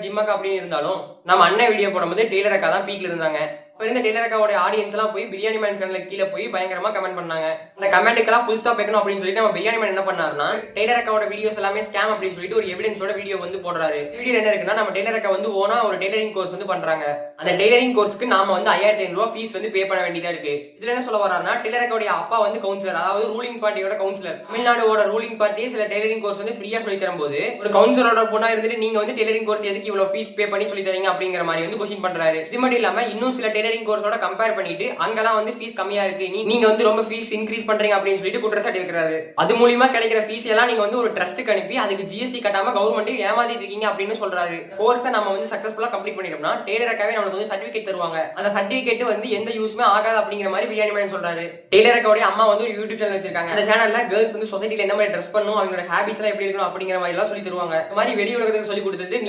ஜிம்மக்கா அப்படின்னு இருந்தாலும் நம்ம அண்ணன் வீடியோ போடும்போது டெய்லர் அக்கா தான் பீக்ல இருந்தாங்க. இப்ப இருந்த டெய்லர் அக்காவோட ஆடியன்ஸ் எல்லாம் போய் பிரியாணி மேன் சேனல்ல கீழே போய் பயங்கரமா கமெண்ட் பண்ணாங்க. அந்த கமெண்ட்டுக்கெல்லாம் ஃபுல் ஸ்டாப் வைக்கணும் அப்படின்னு சொல்லிட்டு நம்ம பிரியாணி மேன் என்ன பண்ணாருன்னா டெய்லர் அக்காவோட வீடியோஸ் எல்லாமே ஸ்கேம் அப்படின்னு சொல்லிட்டு ஒரு எவிடன்ஸோட வீடியோ வந்து போடுறாரு. வீடியோ என்ன இருக்குன்னா நம்ம டெய்லர் அக்கா வந்து ஓனா ஒரு டெய்லரிங் கோர்ஸ் வந்து பண்றாங்க. அந்த டெய்லரிங் கோர்ஸ்க்கு நாம வந்து 5500 ரூபாய் ஃபீஸ் வந்து பே பண்ண வேண்டியதா இருக்கு. இதுல என்ன சொல்ல வர்றாருன்னா டெய்லர் அக்காவுடைய அப்பா வந்து கவுன்சிலர், அதாவது ரூலிங் பார்ட்டியோட கவுன்சிலர். தமிழ்நாடோட ரூலிங் பார்ட்டி சில டெய்லரிங் கோர்ஸ் வந்து ஃப்ரீயா சொல்லி தரும்போது ஒரு கவுன்சிலரோட பொண்ணா இருந்துட்டு நீங்க வந்து டெய்லரிங் கோர்ஸ் எதுக்கு இவ்வளவு ஃபீஸ் பே பண்ணி சொல்லி தரீங்க அப்படிங்கிற மாதிரி வந்து கொஸ்டின் பண்றாரு. இது மட்டும் இல்லாம இன்னும் சில டெய்லரிங் கோர்ஸோட கம்பேர் பண்ணிட்டு அங்கெல்லாம் வந்து ஃபீஸ் கம்மியா இருக்கு, நீங்க வந்து ரொம்ப ஃபீஸ் இன்க்ரீஸ் பண்றீங்க அப்படின்னு சொல்லிட்டு குற்றச்சாட்டு வைக்கிறாரு. அது மூலமா கிடைக்கிற ஃபீஸ் எல்லாம் நீங்க வந்து ஒரு ட்ரஸ்ட்டுக்கு அனுப்பி அதுக்கு ஜிஎஸ்டி கட்டாம கவர்மெண்ட் ஏமாத்திட்டு இருக்கீங்க அப்படின்னு சொல்றாரு. கோர்ஸை நம்ம வந்து சக்சஸ்ஃபுல்லா கம்ப்ளீட் பண்ணிட்டோம்னா டெய்லர் அக்காவே நமக்கு வந்து சர்டிபிகேட் தருவாங்க. அந்த சர்டிபிகேட் வந்து எந்த யூஸ்மே ஆகாது அப்படிங்கிற மாதிரி பிரியாணி மேன் சொல்றாரு. டெய்லர் அக்காவுடைய அம்மா வந்து ஒரு யூடியூப் சேனல் வச்சிருக்காங்க. அந்த சேனல்ல கேர்ள்ஸ் வந்து சொசைட்டில என்ன மாதிரி ட்ரெஸ் பண்ணணும், அவங்களோட ஹேபிட்ஸ் எல்லாம் எப்படி இருக்கணும் அப்படிங்கிற மாதிரி எல்லாம் சொல்லி தருவாங்க. இந்த மாதிரி வெளி உலகத்துக்கு சொல்லி கொடுத்தது